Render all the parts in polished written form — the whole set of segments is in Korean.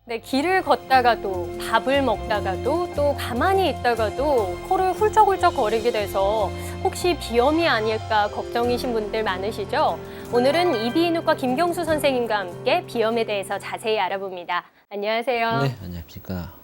네, 길을 걷다가도 밥을 먹다가도 또 가만히 있다가도 코를 훌쩍훌쩍 거리게 돼서 혹시 비염이 아닐까 걱정이신 분들 많으시죠? 오늘은 이비인후과 김경수 선생님과 함께 비염에 대해서 자세히 알아봅니다. 안녕하세요. 네, 안녕하십니까.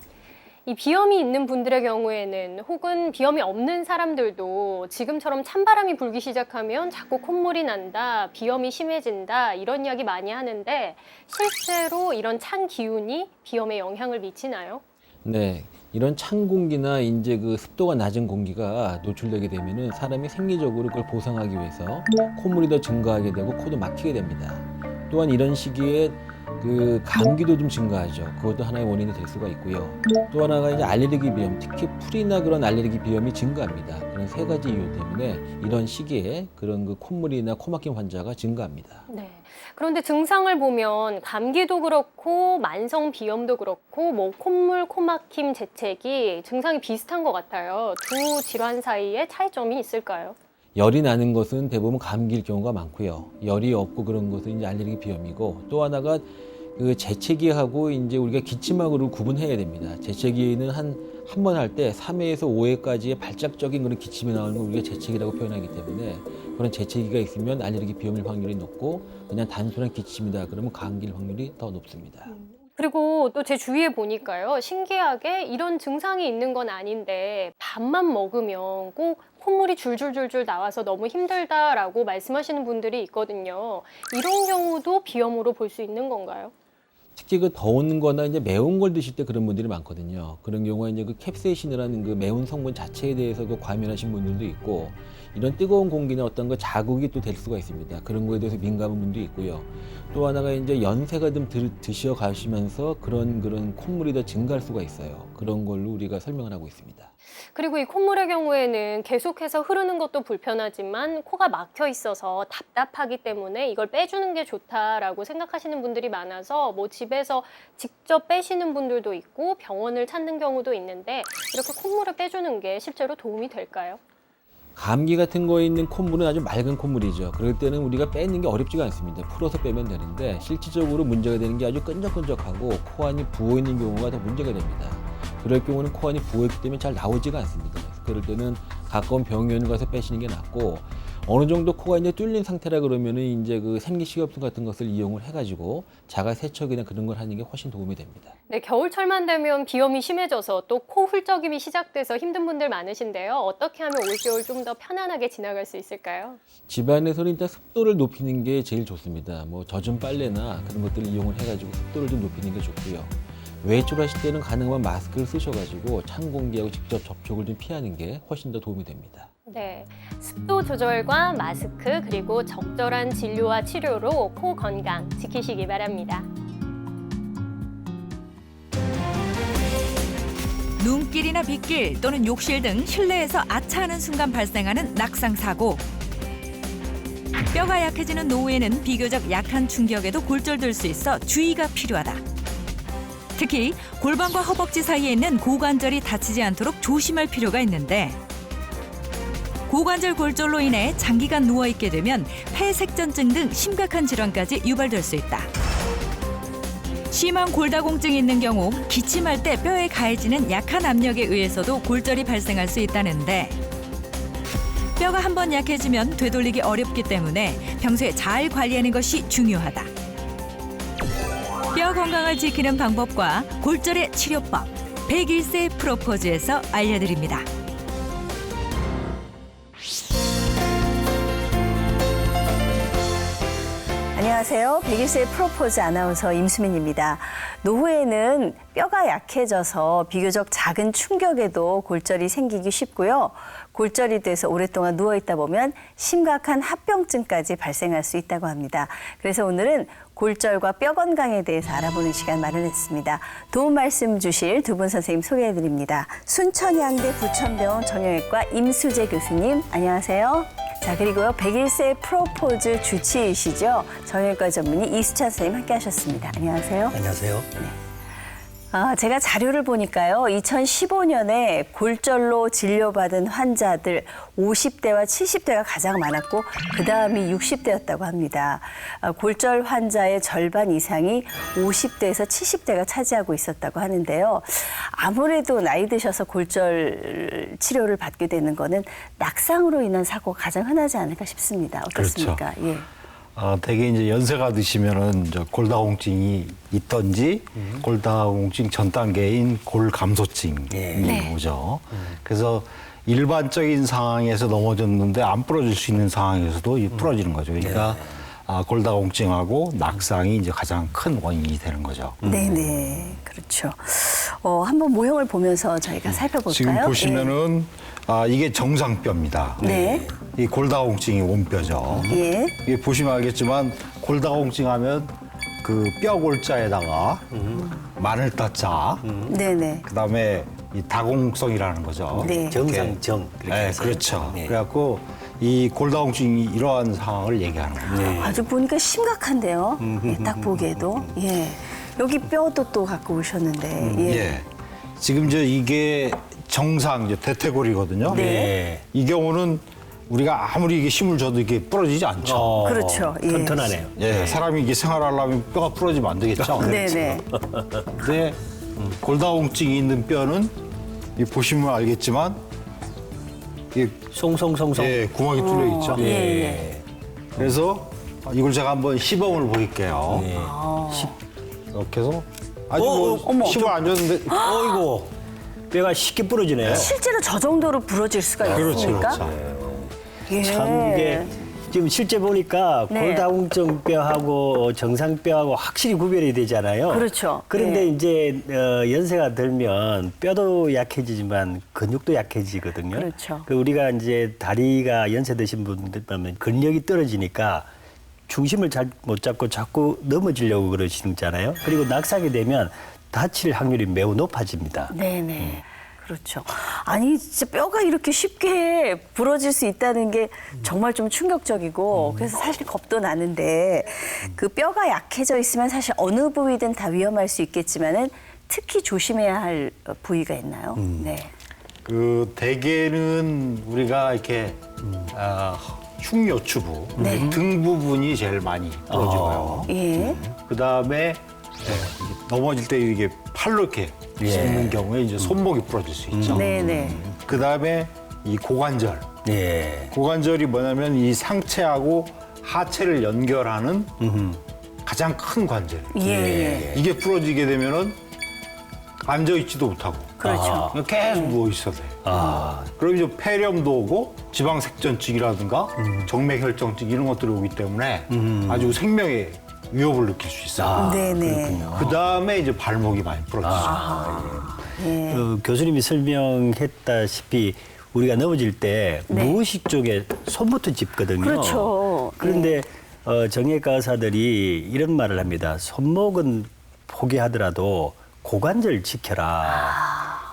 이 비염이 있는 분들의 경우에는 혹은 비염이 없는 사람들도 지금처럼 찬바람이 불기 시작하면 자꾸 콧물이 난다, 비염이 심해진다 이런 이야기 많이 하는데 실제로 이런 찬 기운이 비염에 영향을 미치나요? 네, 이런 찬 공기나 이제 그 습도가 낮은 공기가 노출되게 되면은 사람이 생리적으로 그걸 보상하기 위해서 콧물이 더 증가하게 되고 코도 막히게 됩니다. 또한 이런 시기에 그 감기도 좀 증가하죠. 그것도 하나의 원인이 될 수가 있고요. 또 하나가 이제 알레르기 비염, 특히 풀이나 그런 알레르기 비염이 증가합니다. 그런 세 가지 이유 때문에 이런 시기에 그런 그 콧물이나 코막힘 환자가 증가합니다. 네. 그런데 증상을 보면 감기도 그렇고 만성 비염도 그렇고 뭐 콧물, 코막힘, 재채기 증상이 비슷한 것 같아요. 두 질환 사이에 차이점이 있을까요? 열이 나는 것은 대부분 감기일 경우가 많고요. 열이 없고 그런 것은 이제 알레르기 비염이고, 또 하나가 그 재채기하고 이제 우리가 기침하고를 구분해야 됩니다. 재채기는 한 번 할 때 3회에서 5회까지의 발작적인 그런 기침이 나오는 걸 우리가 재채기라고 표현하기 때문에, 그런 재채기가 있으면 알레르기 비염일 확률이 높고, 그냥 단순한 기침이다 그러면 감기일 확률이 더 높습니다. 그리고 또 제 주위에 보니까요. 신기하게 이런 증상이 있는 건 아닌데 밥만 먹으면 꼭 콧물이 줄줄줄줄 나와서 너무 힘들다라고 말씀하시는 분들이 있거든요. 이런 경우도 비염으로 볼 수 있는 건가요? 특히 그 더운 거나 이제 매운 걸 드실 때 그런 분들이 많거든요. 그런 경우에 이제 그 캡세이신이라는 그 매운 성분 자체에 대해서 그 과민하신 분들도 있고, 이런 뜨거운 공기나 어떤 거 자극이 또 될 수가 있습니다. 그런 거에 대해서 민감한 분도 있고요. 또 하나가 이제 연세가 좀 드셔 가시면서 그런 콧물이 더 증가할 수가 있어요. 그런 걸로 우리가 설명을 하고 있습니다. 그리고 이 콧물의 경우에는 계속해서 흐르는 것도 불편하지만 코가 막혀 있어서 답답하기 때문에 이걸 빼주는 게 좋다라고 생각하시는 분들이 많아서 뭐 집에서 직접 빼시는 분들도 있고 병원을 찾는 경우도 있는데 이렇게 콧물을 빼주는 게 실제로 도움이 될까요? 감기 같은 거에 있는 콧물은 아주 맑은 콧물이죠. 그럴 때는 우리가 빼는 게 어렵지가 않습니다. 풀어서 빼면 되는데, 실질적으로 문제가 되는 게 아주 끈적끈적하고 코안이 부어 있는 경우가 더 문제가 됩니다. 그럴 경우는 코안이 부어있기 때문에 잘 나오지가 않습니다. 그럴 때는 가까운 병원을 가서 빼시는 게 낫고, 어느 정도 코가 이제 뚫린 상태라 그러면은 이제 그 생리식엽수 같은 것을 이용을 해가지고 자가 세척이나 그런 걸 하는 게 훨씬 도움이 됩니다. 네, 겨울철만 되면 비염이 심해져서 또 코 훌쩍임이 시작돼서 힘든 분들 많으신데요. 어떻게 하면 올겨울 좀 더 편안하게 지나갈 수 있을까요? 집안에서는 일단 습도를 높이는 게 제일 좋습니다. 뭐 젖은 빨래나 그런 것들을 이용을 해가지고 습도를 좀 높이는 게 좋고요. 외출하실 때는 가능한 마스크를 쓰셔가지고 찬 공기하고 직접 접촉을 좀 피하는 게 훨씬 더 도움이 됩니다. 네, 습도 조절과 마스크 그리고 적절한 진료와 치료로 코 건강 지키시기 바랍니다. 눈길이나 빗길 또는 욕실 등 실내에서 아차하는 순간 발생하는 낙상사고. 뼈가 약해지는 노후에는 비교적 약한 충격에도 골절될 수 있어 주의가 필요하다. 특히 골반과 허벅지 사이에 있는 고관절이 다치지 않도록 조심할 필요가 있는데, 고관절 골절로 인해 장기간 누워있게 되면 폐색전증 등 심각한 질환까지 유발될 수 있다. 심한 골다공증이 있는 경우 기침할 때 뼈에 가해지는 약한 압력에 의해서도 골절이 발생할 수 있다는데, 뼈가 한번 약해지면 되돌리기 어렵기 때문에 평소에 잘 관리하는 것이 중요하다. 뼈 건강을 지키는 방법과 골절의 치료법, 101세 프로포즈에서 알려드립니다. 안녕하세요. 101세 프로포즈 아나운서 임수민입니다. 노후에는 뼈가 약해져서 비교적 작은 충격에도 골절이 생기기 쉽고요. 골절이 돼서 오랫동안 누워있다 보면 심각한 합병증까지 발생할 수 있다고 합니다. 그래서 오늘은 골절과 뼈 건강에 대해서 알아보는 시간 마련했습니다. 도움 말씀 주실 두 분 선생님 소개해드립니다. 순천향대 부천병원 정형외과 임수재 교수님, 안녕하세요. 자, 그리고요, 101세 프로포즈 주치의시죠. 정형외과 전문의 이수찬 선생님 함께 하셨습니다. 안녕하세요. 안녕하세요. 제가 자료를 보니까요. 2015년에 골절로 진료받은 환자들 50대와 70대가 가장 많았고 그다음이 60대였다고 합니다. 골절 환자의 절반 이상이 50대에서 70대가 차지하고 있었다고 하는데요. 아무래도 나이 드셔서 골절 치료를 받게 되는 거는 낙상으로 인한 사고가 가장 흔하지 않을까 싶습니다. 어떻습니까? 그렇죠. 예. 대개 이제 연세가 드시면은 골다공증이 있던지 골다공증 전 단계인 골감소증이 오죠. 그래서 일반적인 상황에서 넘어졌는데 안 부러질 수 있는 상황에서도 부러지는 거죠. 그러니까 골다공증하고 낙상이 이제 가장 큰 원인이 되는 거죠. 네네, 그렇죠. 한번 모형을 보면서 저희가 살펴볼까요? 지금 보시면은 이게 정상뼈입니다. 네. 이 골다공증이 원뼈죠. 예. 이게 보시면 알겠지만 골다공증 하면 그 뼈골자에다가 마늘 따자, 네네. 그다음에 이 다공성이라는 거죠. 네. 정상정. 네, 그렇죠. 그래갖고 이 골다공증이 이러한 상황을 얘기하는 겁니다. 아주 보니까 심각한데요. 예, 딱 보기에도. 예. 여기 뼈도 또 갖고 오셨는데. 예. 예. 지금 이게 정상 대퇴골이거든요. 네. 이 경우는 우리가 아무리 이게 힘을 줘도 이게 부러지지 않죠. 그렇죠. 예. 튼튼하네요. 예, 사람이 이게 생활하려면 뼈가 부러지면 안 되겠죠. 네네. 근데 골다공증이 있는 뼈는 이 보시면 알겠지만 이게 송송송송. 예, 구멍이 뚫려 있죠. 예, 예. 그래서 이걸 제가 한번 시범을 보일게요. 네. 이렇게 해서 아주 어머. 힘을 안 줬는데 어이구. 뼈가 쉽게 부러지네요. 실제로 저 정도로 부러질 수가 그렇죠, 있습니까? 그렇죠. 예. 참 이게 지금 실제 보니까 네. 골다공증 뼈하고 정상뼈하고 확실히 구별이 되잖아요. 그렇죠. 그런데 네. 이제 연세가 들면 뼈도 약해지지만 근육도 약해지거든요. 그렇죠. 우리가 이제 다리가 연세 드신 분들 보면 근력이 떨어지니까 중심을 잘 못 잡고 자꾸 넘어지려고 그러시잖아요. 그리고 낙상이 되면 다칠 확률이 매우 높아집니다. 네네. 그렇죠. 아니, 진짜 뼈가 이렇게 쉽게 부러질 수 있다는 게 정말 좀 충격적이고, 그래서 사실 겁도 나는데, 그 뼈가 약해져 있으면 사실 어느 부위든 다 위험할 수 있겠지만은 특히 조심해야 할 부위가 있나요? 네. 그 대개는 우리가 이렇게 흉요추부 등 부분이 제일 많이 부러져요. 예. 그 다음에 넘어질 때 이게 팔로 이렇게 짚는 경우에 이제 손목이 부러질 수 있죠. 네네. 그 다음에 이 고관절. 예. 고관절이 뭐냐면 이 상체하고 하체를 연결하는 가장 큰 관절. 예. 이게 부러지게 되면은 앉아 있지도 못하고. 그렇죠. 그냥 계속 누워 있어도 돼요. 그럼 이제 폐렴도 오고 지방색전증이라든가 정맥혈증증 이런 것들이 오기 때문에 아주 생명의 위협을 느낄 수 있어요. 네네. 그 다음에 이제 발목이 많이 부러지죠. 교수님이 설명했다시피 우리가 넘어질 때 무의식 쪽에 손부터 짚거든요. 그렇죠. 그런데 정형외과 의사들이 이런 말을 합니다. 손목은 포기하더라도 고관절 지켜라.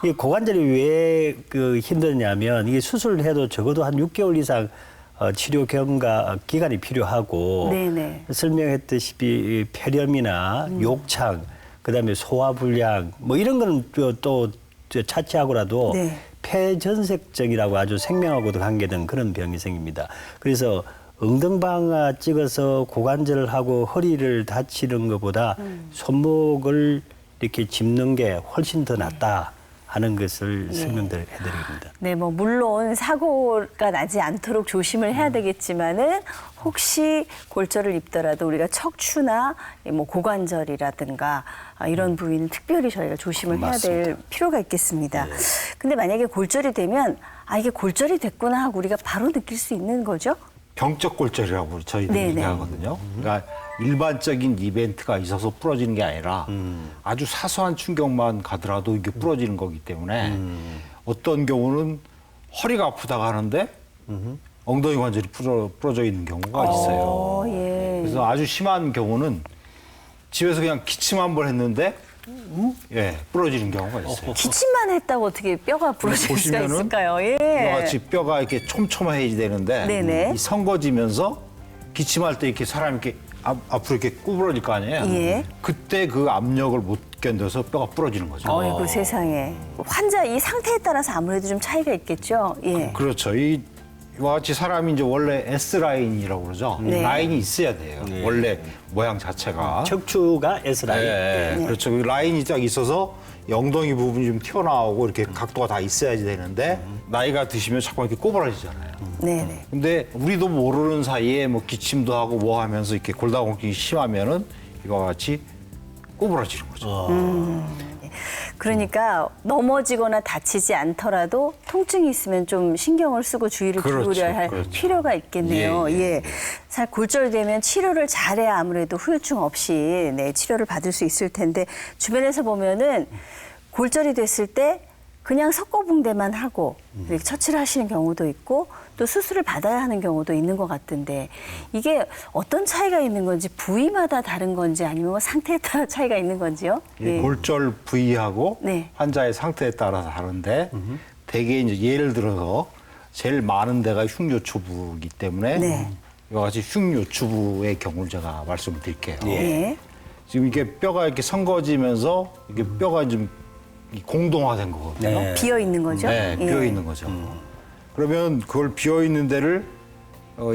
이 고관절이 왜 힘드냐면 이게 수술을 해도 적어도 한 6개월 이상 치료 경과 기간이 필요하고 네네. 설명했다시피 폐렴이나 욕창, 그다음에 소화불량 뭐 이런 거는 또 차치하고라도 네. 폐전색증이라고 아주 생명하고도 관계된 그런 병이 생깁니다. 그래서 엉덩방아 찍어서 고관절을 하고 허리를 다치는 것보다 손목을 이렇게 짚는 게 훨씬 더 낫다 하는 것을 설명을 해드립니다. 네, 뭐 물론 사고가 나지 않도록 조심을 해야 되겠지만은 혹시 골절을 입더라도 우리가 척추나 뭐 고관절이라든가 이런 부위는 특별히 저희가 조심을 해야 될 필요가 있겠습니다. 근데 만약에 골절이 되면 이게 골절이 됐구나 하고 우리가 바로 느낄 수 있는 거죠? 병적 골절이라고 저희들이 네네. 얘기하거든요. 그러니까 일반적인 이벤트가 있어서 부러지는 게 아니라 아주 사소한 충격만 가더라도 이게 부러지는 거기 때문에 어떤 경우는 허리가 아프다고 하는데 엉덩이 관절이 부러져 있는 경우가 있어요. 예. 그래서 아주 심한 경우는 집에서 그냥 기침 한 번 했는데 부러지는 경우가 있어요. 기침만 했다고 어떻게 뼈가 부러질 수가 보시면은 있을까요? 예. 이와 같이 뼈가 이렇게 촘촘해야 되는데 네네. 이 성거지면서 기침할 때 이렇게 사람이 이렇게 앞으로 이렇게 구부러질 거 아니에요? 예. 그때 그 압력을 못 견뎌서 뼈가 부러지는 거죠. 어이구 세상에. 환자 이 상태에 따라서 아무래도 좀 차이가 있겠죠. 예. 그렇죠. 이와 같이 사람이 이제 원래 S 라인이라고 그러죠. 네. 라인이 있어야 돼요. 네. 원래 모양 자체가. 척추가 S라인. 네. 그렇죠. 그 라인이 딱 있어서 엉덩이 부분이 좀 튀어나오고 이렇게 각도가 다 있어야지 되는데 나이가 드시면 자꾸 이렇게 꼬부라지잖아요. 네네. 근데 우리도 모르는 사이에 뭐 기침도 하고 뭐 하면서 이렇게 골다공증이 심하면은 이와 같이 꼬부라지는 거죠. 그러니까 넘어지거나 다치지 않더라도 통증이 있으면 좀 신경을 쓰고 주의를 그렇죠, 기울여야 할 그렇죠. 필요가 있겠네요. 예, 예. 살 골절되면 치료를 잘해야 아무래도 후유증 없이 네, 치료를 받을 수 있을 텐데 주변에서 보면은 골절이 됐을 때 그냥 석고붕대만 하고 이렇게 처치를 하시는 경우도 있고 또 수술을 받아야 하는 경우도 있는 것 같은데 이게 어떤 차이가 있는 건지 부위마다 다른 건지 아니면 뭐 상태에 따라 차이가 있는 건지요? 이 골절 부위하고 네. 환자의 상태에 따라서 다른데 대개 이제 예를 들어서 제일 많은 데가 흉요추부이기 때문에 네. 이와 같이 흉요추부의 경우를 제가 말씀을 드릴게요. 예. 지금 이게 뼈가 이렇게 성거지면서 이게 뼈가 좀 공동화된 거거든요. 네. 비어 있는 거죠? 네, 예. 비어 있는 거죠. 그러면 그걸 비어 있는 데를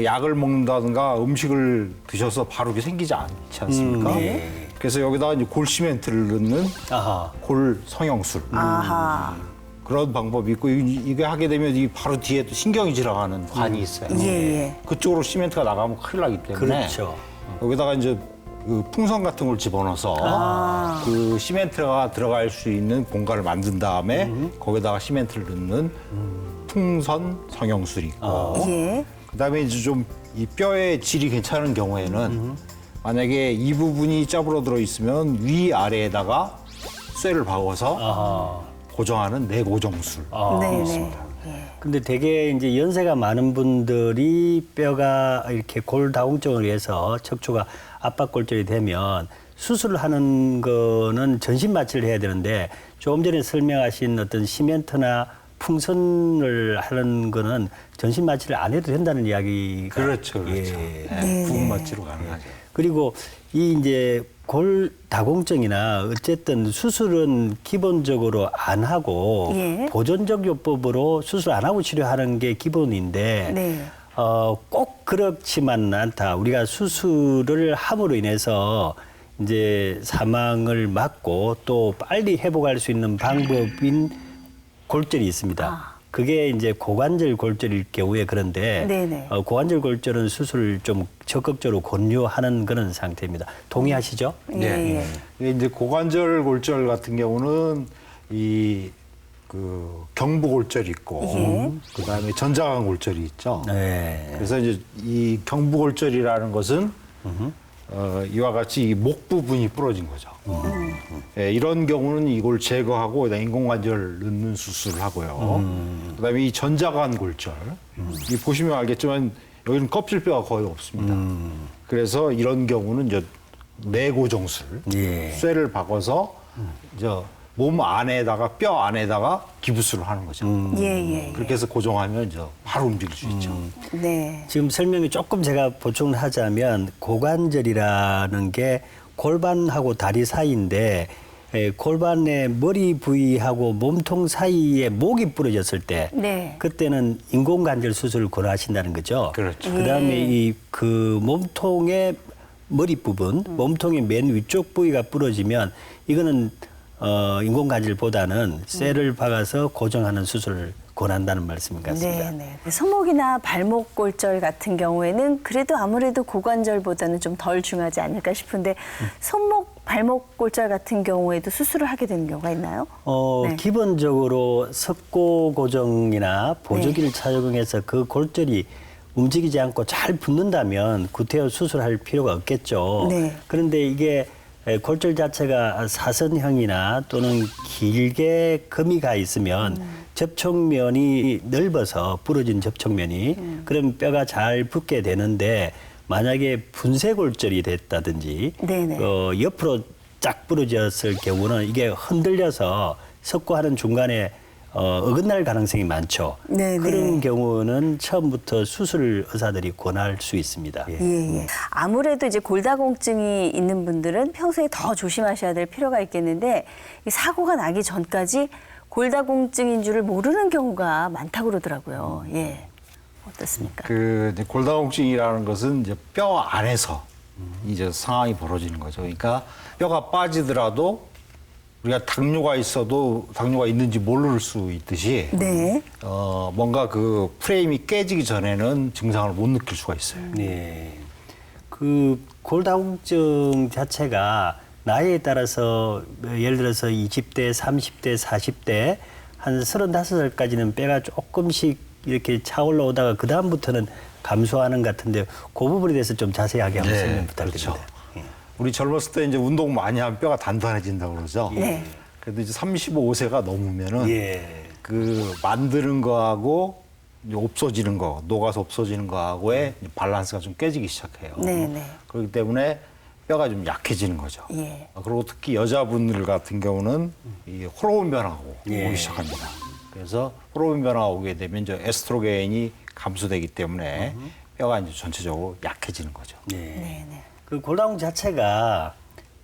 약을 먹는다든가 음식을 드셔서 바로 이렇게 생기지 않지 않습니까? 네. 그래서 여기다가 이제 골 시멘트를 넣는 아하. 골 성형술 아하. 그런 방법이 있고 이게 하게 되면 이 바로 뒤에 또 신경이 지나가는 관이 있어요. 예, 예. 그쪽으로 시멘트가 나가면 큰일 나기 때문에 그렇죠. 여기다가 이제 그 풍선 같은 걸 집어넣어서 그 시멘트가 들어갈 수 있는 공간을 만든 다음에 거기다가 시멘트를 넣는 풍선 성형술이 있고 예. 그다음에 이제 좀 이 뼈의 질이 괜찮은 경우에는 만약에 이 부분이 짜부러들어 있으면 위 아래에다가 쇠를 박아서 아하. 고정하는 내고정술. 네네. 근데 되게 이제 연세가 많은 분들이 뼈가 이렇게 골다공증을 위해서 척추가 압박골절이 되면 수술을 하는 거는 전신 마취를 해야 되는데 조금 전에 설명하신 어떤 시멘트나 풍선을 하는 거는 전신 마취를 안 해도 된다는 이야기가 그렇죠, 그렇죠. 예. 네, 부분 마취로 가능하죠. 그리고 이 이제 골다공증이나 어쨌든 수술은 기본적으로 안 하고 예. 보존적 요법으로 수술 안 하고 치료하는 게 기본인데 네. 꼭 그렇지만은 않다. 우리가 수술을 함으로 인해서 이제 사망을 막고 또 빨리 회복할 수 있는 방법인 골절이 있습니다. 그게 이제 고관절 골절일 경우에 그런데 네네. 고관절 골절은 수술을 좀 적극적으로 권유하는 그런 상태입니다. 동의하시죠? 예, 예. 이게 이제 고관절 골절 같은 경우는 이 그 경부골절이 있고 예. 그다음에 전자간 골절이 있죠. 네. 그래서 이제 이 경부골절이라는 것은 이와 같이 이 목 부분이 부러진 거죠. 예, 이런 경우는 이걸 제거하고 그다음에 인공관절 넣는 수술을 하고요. 그다음에 이 전자관 골절, 이 보시면 알겠지만 여기는 껍질뼈가 거의 없습니다. 그래서 이런 경우는 이제 내고정술, 예. 쇠를 박아서 이제 몸 안에다가 뼈 안에다가 기부술을 하는 거죠. 예, 예. 그렇게 해서 고정하면 이제 바로 움직일 수 있죠. 네. 지금 설명이 조금 제가 보충을 하자면 고관절이라는 게 골반하고 다리 사이인데 골반의 머리 부위하고 몸통 사이에 목이 부러졌을 때 네. 그때는 인공관절 수술을 권하신다는 거죠. 그렇죠. 그다음에 이 그 몸통의 머리 부분, 몸통의 맨 위쪽 부위가 부러지면 이거는 인공관절보다는 쇠를 박아서 고정하는 수술을 권한다는 말씀인 것 같습니다. 네, 네. 손목이나 발목 골절 같은 경우에는 그래도 아무래도 고관절보다는 좀 덜 중요하지 않을까 싶은데 손목, 발목 골절 같은 경우에도 수술을 하게 되는 경우가 있나요? 네. 기본적으로 석고 고정이나 보조기를 착용해서 그 골절이 움직이지 않고 잘 붙는다면 구태여 수술할 필요가 없겠죠. 네. 그런데 이게 골절 자체가 사선형이나 또는 길게 금이 가 있으면 접촉면이 넓어서 부러진 접촉면이 그럼 뼈가 잘 붙게 되는데 만약에 분쇄골절이 됐다든지 네네. 옆으로 쫙 부러졌을 경우는 이게 흔들려서 석고하는 중간에 어긋날 가능성이 많죠. 네네. 그런 경우는 처음부터 수술 의사들이 권할 수 있습니다. 예. 아무래도 이제 골다공증이 있는 분들은 평소에 더 조심하셔야 될 필요가 있겠는데 이 사고가 나기 전까지 골다공증인 줄을 모르는 경우가 많다고 그러더라고요. 예. 어떻습니까? 그 이제 골다공증이라는 것은 이제 뼈 안에서 이제 상황이 벌어지는 거죠. 그러니까 뼈가 빠지더라도 우리가 당뇨가 있어도 당뇨가 있는지 모를 수 있듯이 네. 뭔가 그 프레임이 깨지기 전에는 증상을 못 느낄 수가 있어요. 네. 그 골다공증 자체가 나이에 따라서 예를 들어서 20대, 30대, 40대 한 35살까지는 뼈가 조금씩 이렇게 차올라오다가 그 다음부터는 감소하는 것 같은데 그 부분에 대해서 좀 자세하게 한번 설명 부탁드립니다. 그렇죠. 우리 젊었을 때 이제 운동 많이 하면 뼈가 단단해진다고 그러죠. 네. 그래도 이제 35세가 넘으면은 예. 그 만드는 거하고 이제 없어지는 거, 녹아서 없어지는 거하고의 밸런스가 좀 깨지기 시작해요. 네네. 그렇기 때문에 뼈가 좀 약해지는 거죠. 예. 그리고 특히 여자분들 같은 경우는 이 호르몬 변화가 오기 시작합니다. 그래서 호르몬 변화가 오게 되면 이제 에스트로겐이 감소되기 때문에 뼈가 이제 전체적으로 약해지는 거죠. 네네. 그 골다공증 자체가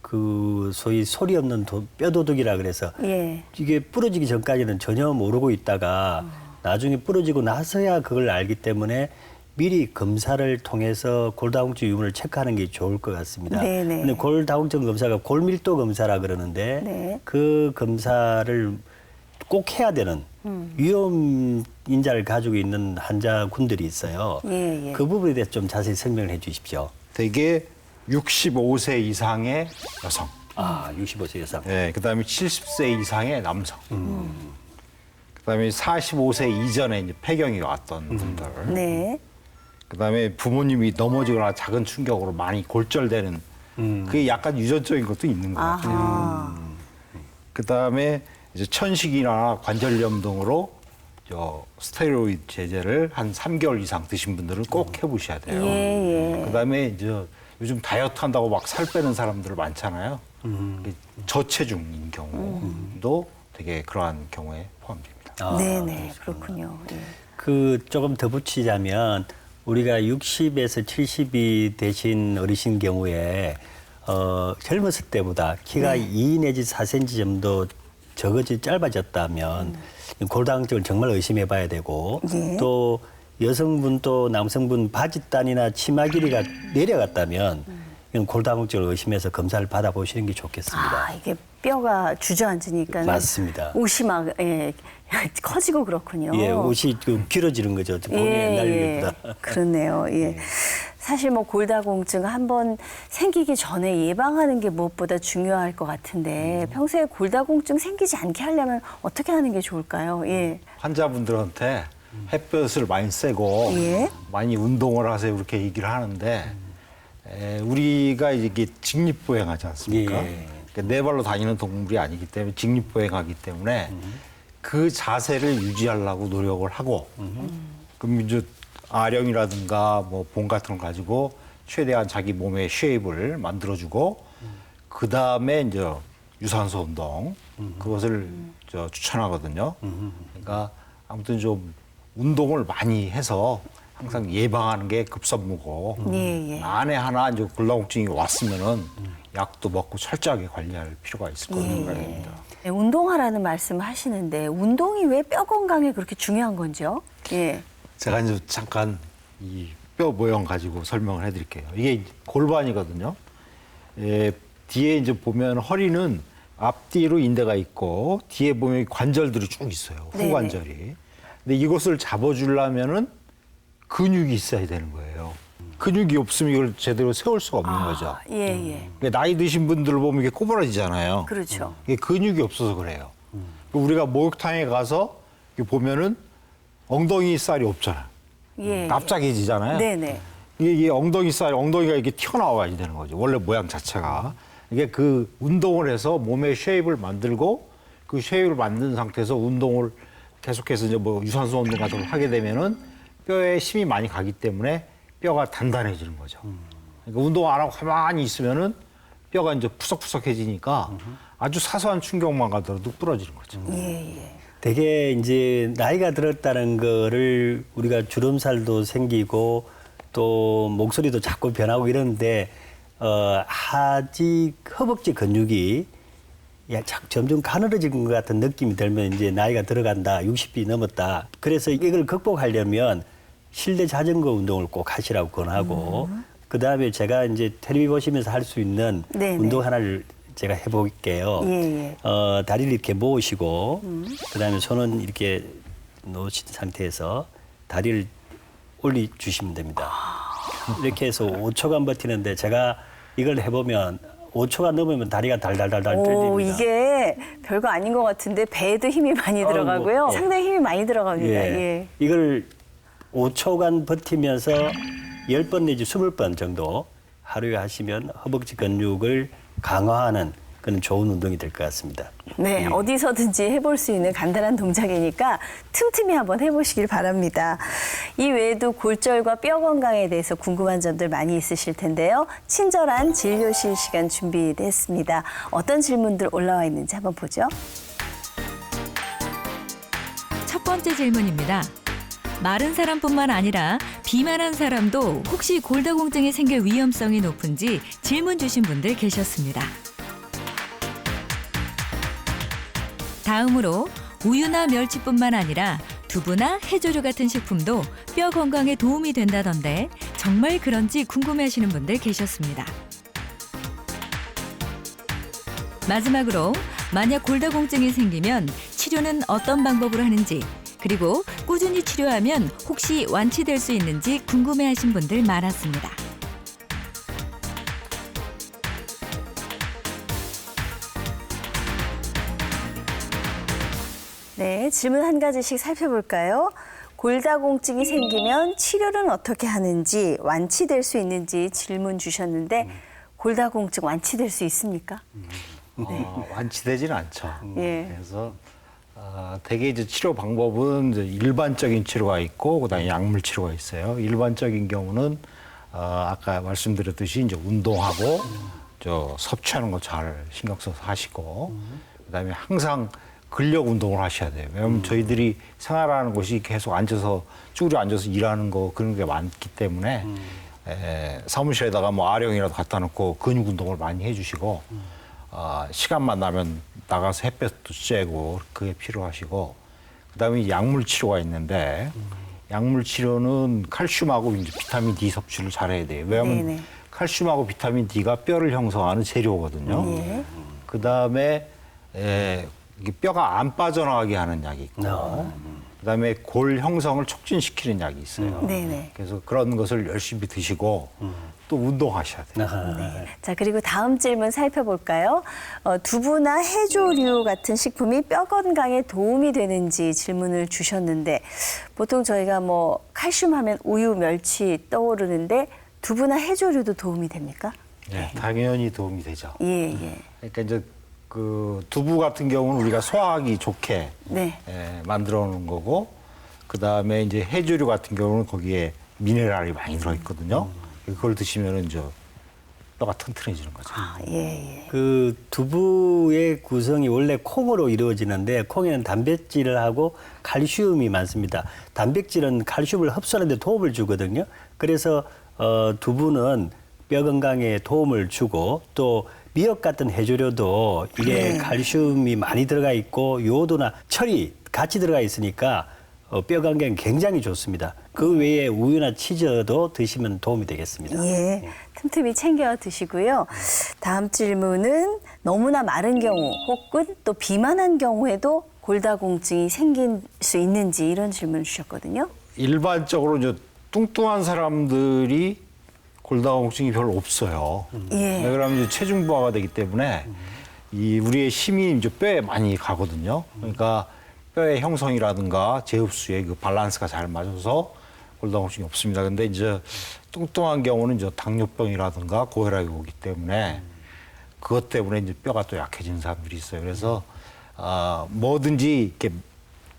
그 소위 소리 없는 뼈도둑이라 그래서 예. 이게 부러지기 전까지는 전혀 모르고 있다가 나중에 부러지고 나서야 그걸 알기 때문에 미리 검사를 통해서 골다공증 유무를 체크하는 게 좋을 것 같습니다. 네네. 근데 골다공증 검사가 골밀도 검사라 그러는데 네. 그 검사를 꼭 해야 되는 위험 인자를 가지고 있는 환자군들이 있어요. 예. 그 부분에 대해서 좀 자세히 설명을 해 주십시오. 대개 65세 이상의 여성, 65세 이상. 네, 그다음에 70세 이상의 남성, 그다음에 45세 이전에 이제 폐경이 왔던 분들, 네. 그다음에 부모님이 넘어지거나 작은 충격으로 많이 골절되는 그게 약간 유전적인 것도 있는 것 같아요. 아하. 그다음에 이제 천식이나 관절염 등으로 스테로이드 제제를 한 3개월 이상 드신 분들은 꼭 해보셔야 돼요. 예. 그다음에 이제 요즘 다이어트 한다고 막 살 빼는 사람들 많잖아요. 저체중인 경우도 되게 그러한 경우에 포함됩니다. 네네. 그렇군요. 예. 그 조금 더 붙이자면 우리가 60에서 70이 되신 어르신 경우에 젊었을 때보다 키가 2 내지 4cm 정도 짧아졌다면 골다공증을 정말 의심해 봐야 되고 예. 또 여성분 또 남성분 바지단이나 치마 길이가 내려갔다면 이건 골다공증을 의심해서 검사를 받아보시는 게 좋겠습니다. 이게 뼈가 주저앉으니까 맞습니다. 옷이 막 커지고 그렇군요. 예, 옷이 좀 길어지는 거죠. 몸이 옛날 것보다. 그렇네요. 예. 사실 뭐 골다공증 한번 생기기 전에 예방하는 게 무엇보다 중요할 것 같은데 평소에 골다공증 생기지 않게 하려면 어떻게 하는 게 좋을까요? 예. 환자분들한테 햇볕을 많이 쐬고 예. 많이 운동을 하세요 이렇게 얘기를 하는데 우리가 이게 직립보행하지 않습니까? 예. 그러니까 네 발로 다니는 동물이 아니기 때문에 직립보행하기 때문에 그 자세를 유지하려고 노력을 하고 그럼 이제 아령이라든가 뭐 봉 같은 걸 가지고 최대한 자기 몸의 쉐입을 만들어주고 그 다음에 이제 유산소 운동 그것을 추천하거든요. 그러니까 아무튼 좀 운동을 많이 해서 항상 예방하는 게 급선무고 예. 만에 하나 이제 골다공증이 왔으면은 약도 먹고 철저하게 관리할 필요가 있을 거라고 생각합니다. 네, 운동하라는 말씀을 하시는데 운동이 왜 뼈 건강에 그렇게 중요한 건지요? 예. 제가 이제 잠깐 이 뼈 모형 가지고 설명을 해드릴게요. 이게 골반이거든요. 뒤에 이제 보면 허리는 앞뒤로 인대가 있고 뒤에 보면 관절들이 쭉 있어요. 네네. 후관절이. 근데 이것을 잡아주려면은 근육이 있어야 되는 거예요. 근육이 없으면 이걸 제대로 세울 수가 없는 거죠. 예. 그러니까 나이 드신 분들 보면 이게 꼬부라지잖아요. 그렇죠. 이게 근육이 없어서 그래요. 우리가 목욕탕에 가서 이렇게 보면은 엉덩이 살이 없잖아요. 예. 납작해지잖아요. 네네. 이게 엉덩이가 이렇게 튀어나와야 되는 거죠. 원래 모양 자체가. 이게 그 운동을 해서 몸의 쉐입을 만들고 그 쉐입을 만든 상태에서 운동을 계속해서 이제 뭐 유산소 운동 같은 걸 하게 되면은 뼈에 힘이 많이 가기 때문에 뼈가 단단해지는 거죠. 그러니까 운동 안 하고 가만히 있으면은 뼈가 이제 푸석푸석해지니까 아주 사소한 충격만 가더라도 부러지는 거죠. 예. 되게 이제 나이가 들었다는 거를 우리가 주름살도 생기고 또 목소리도 자꾸 변하고 이러는데 하지 허벅지 근육이 점점 가늘어진 것 같은 느낌이 들면 이제 나이가 들어간다, 60이 넘었다. 그래서 이걸 극복하려면 실내 자전거 운동을 꼭 하시라고 권하고 그 다음에 제가 이제 텔레비 보시면서 할 수 있는 네네. 운동 하나를 제가 해볼게요. 예. 다리를 이렇게 모으시고 그다음에 손은 이렇게 놓으신 상태에서 다리를 올려주시면 됩니다. 이렇게 해서 5초간 버티는데 제가 이걸 해보면 5초가 넘으면 다리가 달달달달 오, 떨립니다. 이게 별거 아닌 것 같은데 배에도 힘이 많이 들어가고요. 예. 상당히 힘이 많이 들어갑니다. 예. 예. 이걸 5초간 버티면서 10번 내지 20번 정도 하루에 하시면 허벅지 근육을 강화하는 그런 좋은 운동이 될 것 같습니다. 네, 어디서든지 해볼 수 있는 간단한 동작이니까 틈틈이 한번 해보시길 바랍니다. 이 외에도 골절과 뼈 건강에 대해서 궁금한 점들 많이 있으실 텐데요. 친절한 진료실 시간 준비됐습니다. 어떤 질문들 올라와 있는지 한번 보죠. 첫 번째 질문입니다. 마른 사람뿐만 아니라 비만한 사람도 혹시 골다공증이 생길 위험성이 높은지 질문 주신 분들 계셨습니다. 다음으로 우유나 멸치뿐만 아니라 두부나 해조류 같은 식품도 뼈 건강에 도움이 된다던데 정말 그런지 궁금해하시는 분들 계셨습니다. 마지막으로 만약 골다공증이 생기면 치료는 어떤 방법으로 하는지 그리고 꾸준히 치료하면 혹시 완치될 수 있는지 궁금해하신 분들 많았습니다. 네, 질문 한 가지씩 살펴볼까요? 골다공증이 생기면 치료는 어떻게 하는지, 완치될 수 있는지 질문 주셨는데 골다공증 완치될 수 있습니까? 완치되지는 않죠. 예. 그래서 대개 이제 치료 방법은 이제 일반적인 치료가 있고 그다음에 약물 치료가 있어요. 일반적인 경우는 아까 말씀드렸듯이 이제 운동하고 저 섭취하는 거 잘 신경 써서 하시고 그다음에 항상 근력 운동을 하셔야 돼요. 왜냐하면 저희들이 생활하는 곳이 계속 앉아서 쭈그려 앉아서 일하는 거 그런 게 많기 때문에 사무실에다가 뭐 아령이라도 갖다 놓고 근육 운동을 많이 해주시고 시간만 나면 나가서 햇볕도 쬐고 그게 필요하시고 그다음에 약물 치료가 있는데 약물 치료는 칼슘하고 이제 비타민 D 섭취를 잘해야 돼요. 왜냐하면 네네. 칼슘하고 비타민 D가 뼈를 형성하는 재료거든요. 예. 그다음에 이게 뼈가 안 빠져나가게 하는 약이 있고 그다음에 골 형성을 촉진시키는 약이 있어요. 네네. 그래서 그런 것을 열심히 드시고 또 운동하셔야 돼요. 자, 그리고 다음 질문 살펴볼까요? 두부나 해조류 같은 식품이 뼈 건강에 도움이 되는지 질문을 주셨는데 보통 저희가 뭐 칼슘 하면 우유, 멸치 떠오르는데 두부나 해조류도 도움이 됩니까? 네, 당연히 도움이 되죠. 예. 그러니까 이제 그 두부 같은 경우는 우리가 소화하기 좋게 네. 만들어 놓은 거고 그다음에 이제 해조류 같은 경우는 거기에 미네랄이 많이 들어 있거든요. 그걸 드시면은 이제 뼈가 튼튼해지는 거죠. 예. 그 두부의 구성이 원래 콩으로 이루어지는데 콩에는 단백질을 하고 칼슘이 많습니다. 단백질은 칼슘을 흡수하는 데 도움을 주거든요. 그래서 두부는 뼈 건강에 도움을 주고 또 미역 같은 해조류도 이게 칼슘이 많이 들어가 있고 요오드나 철이 같이 들어가 있으니까 뼈 건강에 굉장히 좋습니다. 그 외에 우유나 치즈도 드시면 도움이 되겠습니다. 예. 틈틈이 챙겨 드시고요. 다음 질문은 너무나 마른 경우 혹은 또 비만한 경우에도 골다공증이 생길 수 있는지 이런 질문을 주셨거든요. 일반적으로 이제 뚱뚱한 사람들이 골다공증이 별로 없어요. 예. 왜 그러면 이제 체중 부하가 되기 때문에 이 우리의 힘이 이제 뼈에 많이 가거든요. 그러니까 뼈의 형성이라든가 재흡수의 그 밸런스가 잘 맞아서 골다공증이 없습니다. 근데 이제 뚱뚱한 경우는 이제 당뇨병이라든가 고혈압이 오기 때문에 그것 때문에 이제 뼈가 또 약해지는 사람들이 있어요. 그래서 뭐든지 이렇게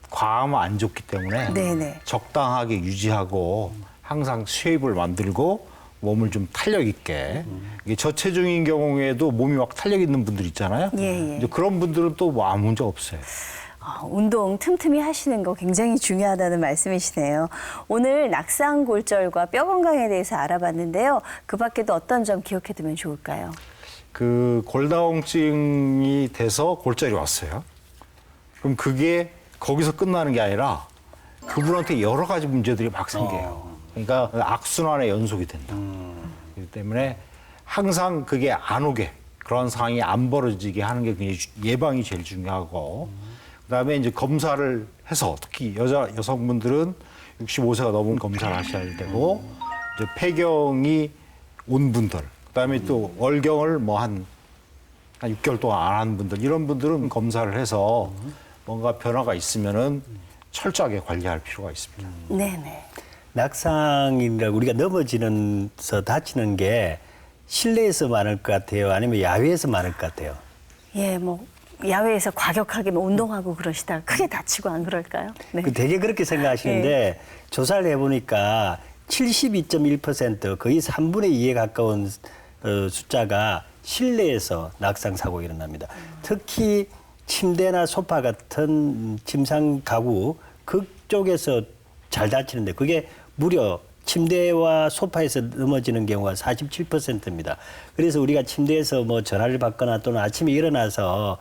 과하면 안 좋기 때문에 네네. 적당하게 유지하고 항상 쉐입을 만들고 몸을 좀 탄력 있게 이게 저체중인 경우에도 몸이 막 탄력 있는 분들 있잖아요. 예. 이제 그런 분들은 또 뭐 아무 문제 없어요. 운동 틈틈이 하시는 거 굉장히 중요하다는 말씀이시네요. 오늘 낙상골절과 뼈 건강에 대해서 알아봤는데요. 그 밖에도 어떤 점 기억해두면 좋을까요? 그 골다공증이 돼서 골절이 왔어요. 그럼 그게 거기서 끝나는 게 아니라 그분한테 여러 가지 문제들이 막 생겨요. 그러니까 악순환의 연속이 된다. 그렇기 때문에 항상 그게 안 오게, 그런 상황이 안 벌어지게 하는 게 굉장히 예방이 제일 중요하고, 그다음에 이제 검사를 해서 특히 여성분들은 65세가 넘은 검사를 하셔야 되고, 이제 폐경이 온 분들, 그다음에 또 월경을 뭐 한 6개월 동안 안 한 분들, 이런 분들은 검사를 해서 뭔가 변화가 있으면은 철저하게 관리할 필요가 있습니다. 네네. 낙상이라고 우리가 넘어지면서 다치는 게 실내에서 많을 것 같아요? 아니면 야외에서 많을 것 같아요? 예, 뭐 야외에서 과격하게 뭐 운동하고 그러시다가 크게 다치고 안 그럴까요? 네. 그 되게 그렇게 생각하시는데 조사를 해보니까 72.1% 거의 3분의 2에 가까운 숫자가 실내에서 낙상 사고가 일어납니다. 특히 침대나 소파 같은 침상 가구 그쪽에서 잘 다치는데 그게 무려 침대와 소파에서 넘어지는 경우가 47%입니다. 그래서 우리가 침대에서 뭐 전화를 받거나 또는 아침에 일어나서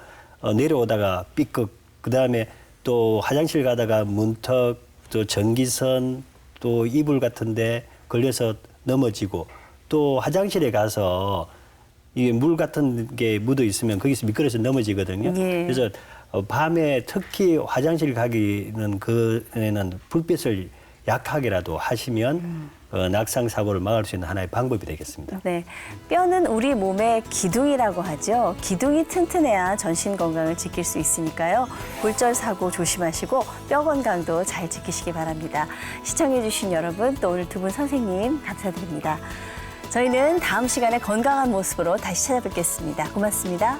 내려오다가 삐끗, 그다음에 또 화장실 가다가 문턱, 또 전기선, 또 이불 같은데 걸려서 넘어지고, 또 화장실에 가서 이게 물 같은 게 묻어 있으면 거기서 미끄러져서 넘어지거든요. 예. 그래서 밤에 특히 화장실 가기는 그에는 불빛을 약하게라도 하시면 낙상 사고를 막을 수 있는 하나의 방법이 되겠습니다. 네, 뼈는 우리 몸의 기둥이라고 하죠. 기둥이 튼튼해야 전신 건강을 지킬 수 있으니까요. 골절 사고 조심하시고 뼈 건강도 잘 지키시기 바랍니다. 시청해주신 여러분, 또 오늘 두 분 선생님 감사드립니다. 저희는 다음 시간에 건강한 모습으로 다시 찾아뵙겠습니다. 고맙습니다.